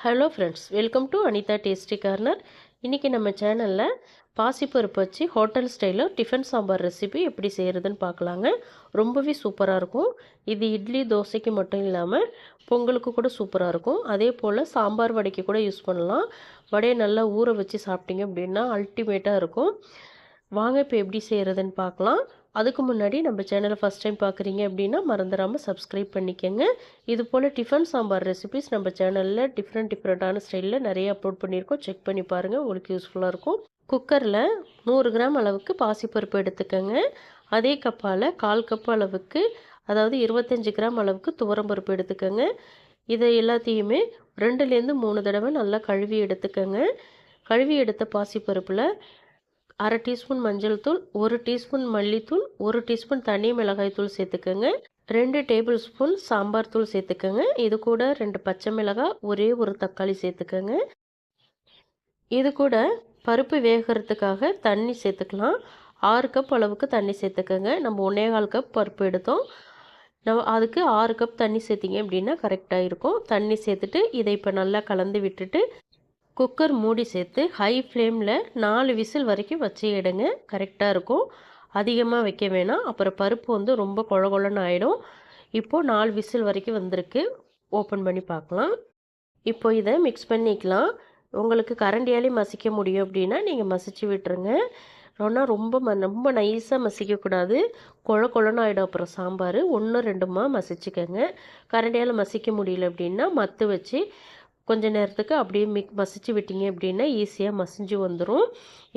Hello friends, welcome to Anitha tasty corner. இன்றைக்கி நம்ம சேனலில் பாசிப்பருப்பு வச்சு ஹோட்டல் ஸ்டைலில் டிஃபன் சாம்பார் ரெசிபி எப்படி செய்கிறதுன்னு பார்க்கலாங்க. ரொம்பவே சூப்பராக இருக்கும். இது இட்லி தோசைக்கு மட்டும் இல்லாமல் பொங்கலுக்கு கூட சூப்பராக இருக்கும். அதே போல் சாம்பார் வடைக்கு கூட யூஸ் பண்ணலாம். வடையை நல்லா ஊற வச்சு சாப்பிட்டீங்க அப்படின்னா அல்டிமேட்டாக இருக்கும். வாங்க இப்போ எப்படி செய்கிறதுன்னு பார்க்கலாம். அதுக்கு முன்னாடி நம்ம சேனலை ஃபஸ்ட் டைம் பார்க்குறீங்க அப்படின்னா மறந்துடாமல் சப்ஸ்கிரைப் பண்ணிக்கோங்க. இது போல் டிஃபன் சாம்பார் ரெசிபிஸ் நம்ம சேனலில் டிஃப்ரெண்ட்டான ஸ்டைலில் நிறைய அப்லோட் பண்ணியிருக்கோம். செக் பண்ணி பாருங்கள், உங்களுக்கு யூஸ்ஃபுல்லாக இருக்கும். குக்கரில் 100 கிராம் அளவுக்கு பாசிப்பருப்பு எடுத்துக்கோங்க. அதே கப்பால் 1/4 கப் அளவுக்கு, அதாவது 25 கிராம் அளவுக்கு துவரம்பருப்பு எடுத்துக்கோங்க. இதை எல்லாத்தையுமே 2லேருந்து 3 தடவை நல்லா கழுவி எடுத்துக்கோங்க. கழுவி எடுத்த பாசிப்பருப்பில் 1/2 டீஸ்பூன் மஞ்சள் தூள், 1 டீஸ்பூன் மல்லித்தூள், 1 டீஸ்பூன் தனி மிளகாய் தூள் சேர்த்துக்கோங்க. 2 டேபிள் ஸ்பூன் சாம்பார் தூள் சேர்த்துக்கோங்க. இது கூட 2 பச்சை மிளகாய், ஒரே ஒரு தக்காளி சேர்த்துக்கோங்க. இது கூட பருப்பு வேகிறதுக்காக தண்ணி சேர்த்துக்கலாம். 6 கப் அளவுக்கு தண்ணி சேர்த்துக்கோங்க. நம்ம 1/4 கப் பருப்பு எடுத்தோம். அதுக்கு 6 கப் தண்ணி சேர்த்திங்க அப்படின்னா கரெக்டாக இருக்கும். தண்ணி சேர்த்துட்டு இதை இப்போ நல்லா கலந்து விட்டுட்டு குக்கர் மூடி சேர்த்து ஹை ஃப்ளேமில் 4 விசில் வரைக்கும் வச்சு எடுங்க. கரெக்டாக இருக்கும். அதிகமாக வைக்க வேணாம், அப்புறம் பருப்பு வந்து ரொம்ப குழன்னு ஆகிடும். இப்போது 4 விசில் வரைக்கும் வந்திருக்கு. ஓப்பன் பண்ணி பார்க்கலாம். இப்போ இதை மிக்ஸ் பண்ணிக்கலாம். உங்களுக்கு கரண்டியாலே மசிக்க முடியும் அப்படின்னா நீங்கள் மசிச்சு விட்டுருங்க. ஆனால் ரொம்ப நைஸாக மசிக்கக்கூடாது. குழன்னு ஆகிடும் அப்புறம் சாம்பார். 1 2மா மசிச்சுக்கோங்க. கரண்டியால் மசிக்க முடியல அப்படின்னா மத்து வச்சு கொஞ்ச நேரத்துக்கு அப்படியே மசிச்சு விட்டீங்க அப்படின்னா ஈஸியாக மசிஞ்சு வந்துடும்.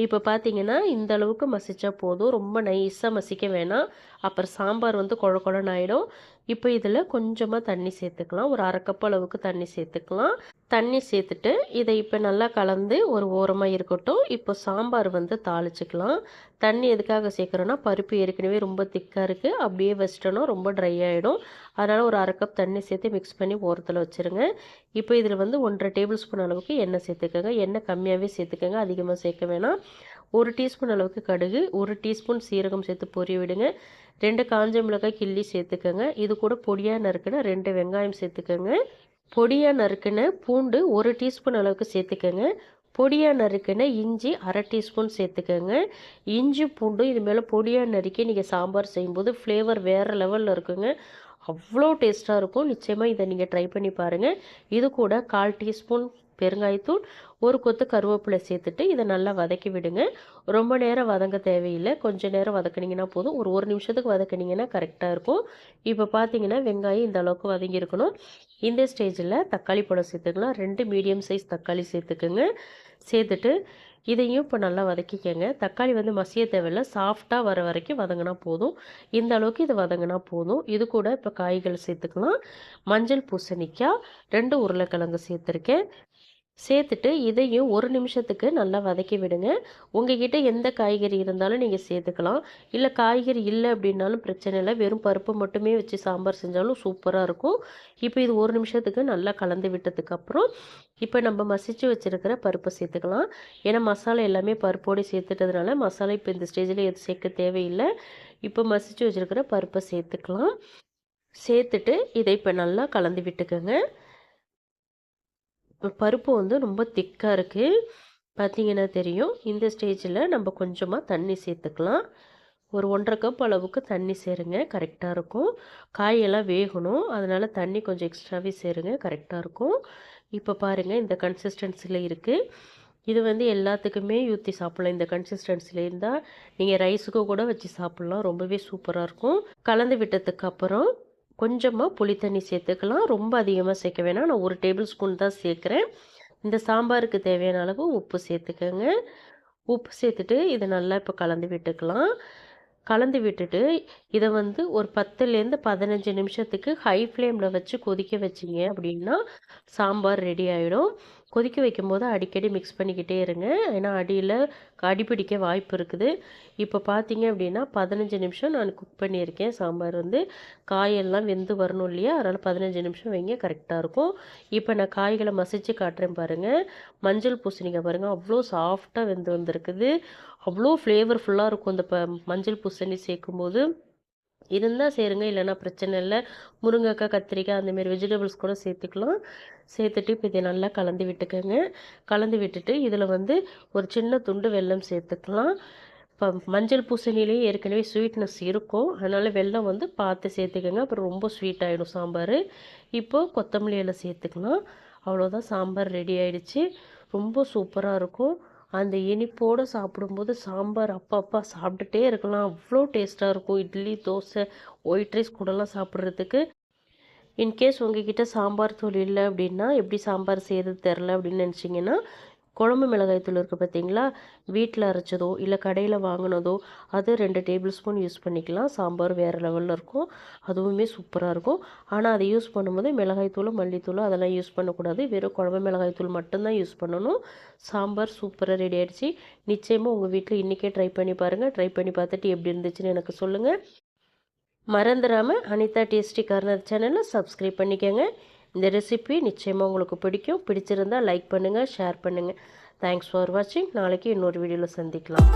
இப்போ பார்த்தீங்கன்னா இந்த அளவுக்கு மசிச்சா போதும். ரொம்ப நைஸாக மசிக்க வேணாம், அப்புறம் சாம்பார் வந்து குழன்னு ஆகிடும். இப்போ இதில் கொஞ்சமாக தண்ணி சேர்த்துக்கலாம். ஒரு 1/2 கப் அளவுக்கு தண்ணி சேர்த்துக்கலாம். தண்ணி சேர்த்துட்டு இதை இப்போ நல்லா கலந்து ஒரு ஓரமாக இருக்கட்டும். இப்போ சாம்பார் வந்து தாளிச்சிக்கலாம். தண்ணி எதுக்காக சேர்க்குறோன்னா, பருப்பு ஏற்கனவே ரொம்ப திக்காக இருக்குது. அப்படியே வச்சிட்டோன்னா ரொம்ப ட்ரை ஆகிடும். அதனால் ஒரு 1/2 கப் தண்ணி சேர்த்து மிக்ஸ் பண்ணி ஓரத்தில் வச்சுருங்க. இப்போ இதில் வந்து 1/2 டேபிள் ஸ்பூன் அளவுக்கு எண்ணெய் சேர்த்துக்கோங்க. எண்ணெய் கம்மியாகவே சேர்த்துக்கோங்க, அதிகமாக சேர்க்க வேணாம். 1 டீஸ்பூன் அளவுக்கு கடுகு, 1 டீஸ்பூன் சீரகம் சேர்த்து பொரிய விடுங்க. 2 காஞ்ச மிளகாய் கிள்ளி சேர்த்துக்கோங்க. இது கூட பொடியாக நறுக்குன 2 வெங்காயம் சேர்த்துக்கோங்க. பொடியாக நறுக்குன பூண்டு 1 டீஸ்பூன் அளவுக்கு சேர்த்துக்கோங்க. பொடியாக நறுக்குன இஞ்சி 1/2 டீஸ்பூன் சேர்த்துக்கோங்க. இஞ்சி பூண்டு இது மேலே பொடியாக நறுக்கி நீங்கள் சாம்பார் செய்யும்போது ஃப்ளேவர் வேறு லெவலில் இருக்குங்க. அவ்வளோ டேஸ்ட்டாக இருக்கும். நிச்சயமாக இதை நீங்கள் ட்ரை பண்ணி பாருங்கள். இது கூட 1/4 டீஸ்பூன் பெருங்காயத்தூள், ஒரு கொத்து கருவேப்பிலை சேர்த்துட்டு இதை நல்லா வதக்கி விடுங்க. ரொம்ப நேரம் வதங்க தேவையில்லை, கொஞ்சம் நேரம் வதக்குனிங்கன்னா போதும். ஒரு நிமிஷத்துக்கு வதக்குனிங்கன்னா கரெக்டாக இருக்கும். இப்போ பார்த்தீங்கன்னா வெங்காயம் இந்த அளவுக்கு வதங்கியிருக்கணும். இந்த ஸ்டேஜில் தக்காளி பழம் சேர்த்துக்கலாம். 2 மீடியம் சைஸ் தக்காளி சேர்த்துக்குங்க. சேர்த்துட்டு இதையும் இப்போ நல்லா வதக்கிக்கங்க. தக்காளி வந்து மசிய தேவையில்லை, சாஃப்டாக வர வரைக்கும் வதங்கினா போதும். இந்த அளவுக்கு இது வதங்கினா போதும். இது கூட இப்போ காய்கள் சேர்த்துக்கலாம். மஞ்சள் பூசணிக்காய், 2 உருளைக்கிழங்கு சேர்த்துருக்கேன். சேர்த்துட்டு இதையும் 1 நிமிஷத்துக்கு நல்லா வதக்கி விடுங்க. உங்ககிட்ட எந்த காய்கறி இருந்தாலும் நீங்கள் சேர்த்துக்கலாம். இல்லை காய்கறி இல்லை அப்படின்னாலும் பிரச்சனை இல்லை, வெறும் பருப்பு மட்டுமே வச்சு சாம்பார் செஞ்சாலும் சூப்பராக இருக்கும். இப்போ இது 1 நிமிஷத்துக்கு நல்லா கலந்து விட்டதுக்கப்புறம் இப்போ நம்ம மசிச்சு வச்சுருக்கிற பருப்பை சேர்த்துக்கலாம். ஏன்னா மசாலா எல்லாமே பருப்போடு சேர்த்துட்டதுனால மசாலா இப்போ இந்த ஸ்டேஜில் எதுவும் சேர்க்க தேவையில்லை. இப்போ மசிச்சு வச்சுருக்கிற பருப்பை சேர்த்துக்கலாம். சேர்த்துட்டு இதை இப்போ நல்லா கலந்து விட்டுக்கோங்க. பருப்பு வந்து ரொம்ப திக்காக இருக்குது, பார்த்தீங்கன்னா தெரியும். இந்த ஸ்டேஜில் நம்ம கொஞ்சமாக தண்ணி சேர்த்துக்கலாம். ஒரு 1/2 கப் அளவுக்கு தண்ணி சேருங்க, கரெக்டாக இருக்கும். காயெல்லாம் வேகணும், அதனால் தண்ணி கொஞ்சம் எக்ஸ்ட்ராவே சேருங்க, கரெக்டாக இருக்கும். இப்போ பாருங்கள் இந்த கன்சிஸ்டன்சியில் இருக்குது. இது வந்து எல்லாத்துக்குமே ஊற்றி சாப்பிட்லாம். இந்த கன்சிஸ்டன்சியில் இருந்தால் நீங்கள் ரைஸுக்கு கூட வச்சு சாப்பிட்லாம். ரொம்பவே சூப்பராக இருக்கும். கலந்து விட்டதுக்கப்புறம் கொஞ்சமாக புளி தண்ணி சேர்த்துக்கலாம். ரொம்ப அதிகமாக சேர்க்க வேணாம், நான் 1 டேபிள் ஸ்பூன் தான் சேர்க்குறேன். இந்த சாம்பாருக்கு தேவையான அளவு உப்பு சேர்த்துக்கோங்க. உப்பு சேர்த்துட்டு இதை நல்லா இப்போ கலந்து விட்டுக்கலாம். கலந்து விட்டுட்டு இதை வந்து ஒரு 10லேருந்து 15 நிமிஷத்துக்கு ஹை ஃப்ளேமில் வச்சு கொதிக்க வச்சிங்க அப்படின்னா சாம்பார் ரெடி ஆகிடும். கொதிக்க வைக்கும்போது அடிக்கடி மிக்ஸ் பண்ணிக்கிட்டே இருங்க, ஏன்னா அடியில் அடிப்பிடிக்க வாய்ப்பு இருக்குது. இப்போ பார்த்தீங்க அப்படின்னா 15 நிமிஷம் நான் குக் பண்ணியிருக்கேன். சாம்பார் வந்து காயெல்லாம் வெந்து வரணும் இல்லையா, அதனால் 15 நிமிஷம் வைங்க, கரெக்டாக இருக்கும். இப்போ நான் காய்களை மசித்து காட்டுறேன் பாருங்கள். மஞ்சள் பூசணிக்காய் பாருங்கள், அவ்வளோ சாஃப்டாக வெந்து வந்திருக்குது. அவ்வளோ ஃப்ளேவர்ஃபுல்லாக இருக்கும் இந்த மஞ்சள் பூசணி சேர்க்கும்போது. இருந்தால் சேருங்க, இல்லைன்னா பிரச்சனை இல்லை. முருங்கைக்காய், கத்திரிக்காய் அந்தமாரி வெஜிடபிள்ஸ் கூட சேர்த்துக்கலாம். சேர்த்துட்டு இப்போ இதை நல்லா கலந்து விட்டுக்கோங்க. கலந்து விட்டுட்டு இதில் வந்து ஒரு சின்ன துண்டு வெல்லம் சேர்த்துக்கலாம். இப்போ மஞ்சள் பூசணிலேயே ஏற்கனவே ஸ்வீட்னஸ் இருக்கும், அதனால் வெல்லம் வந்து பார்த்து சேர்த்துக்கோங்க, அப்புறம் ரொம்ப ஸ்வீட் ஆகிடும் சாம்பார். இப்போது கொத்தமல்லி இலை சேர்த்துக்கலாம். அவ்வளோதான், சாம்பார் ரெடி ஆகிடுச்சு. ரொம்ப சூப்பராக இருக்கும். அந்த இனிப்போடு சாப்பிடும்போது சாம்பார் அப்பப்பா சாப்பிட்டுட்டே இருக்கலாம், அவ்வளோ டேஸ்ட்டாக இருக்கும். இட்லி, தோசை, ஒயிட் ரைஸ் கூடலாம் சாப்பிட்றதுக்கு. இன்கேஸ் உங்ககிட்ட சாம்பார் தூள் இல்லை அப்படின்னா, எப்படி சாம்பார் செய்கிறது தெரில அப்படின்னு நினச்சிங்கன்னா, குழம்பு மிளகாய் தூள் இருக்குது பார்த்தீங்களா, வீட்டில் அரைச்சதோ இல்லை கடையில் வாங்கினதோ அது 2 டேபிள் ஸ்பூன் யூஸ் பண்ணிக்கலாம். சாம்பார் வேறு லெவலில் இருக்கும், அதுவுமே சூப்பராக இருக்கும். ஆனால் அதை யூஸ் பண்ணும்போது மிளகாய் தூள், மல்லித்தூள் அதெல்லாம் யூஸ் பண்ணக்கூடாது. வெறும் குழம்பு மிளகாய் தூள் மட்டும்தான் யூஸ் பண்ணணும். சாம்பார் சூப்பராக ரெடி ஆகிடுச்சு. நிச்சயமாக உங்கள் வீட்டில் இன்றைக்கே ட்ரை பண்ணி பாருங்கள். ட்ரை பண்ணி பார்த்துட்டு எப்படி இருந்துச்சுன்னு எனக்கு சொல்லுங்கள். மறந்துடாமல் அனிதா டேஸ்டி கார்னர் சேனலை சப்ஸ்கிரைப் பண்ணிக்கோங்க. இந்த ரெசிபி நிச்சயமாக உங்களுக்கு பிடிக்கும். பிடிச்சிருந்தால் லைக் பண்ணுங்கள், ஷேர் பண்ணுங்கள். தேங்க்ஸ் ஃபார் வாட்சிங். நாளைக்கு இன்னொரு வீடியோவில் சந்திக்கலாம்.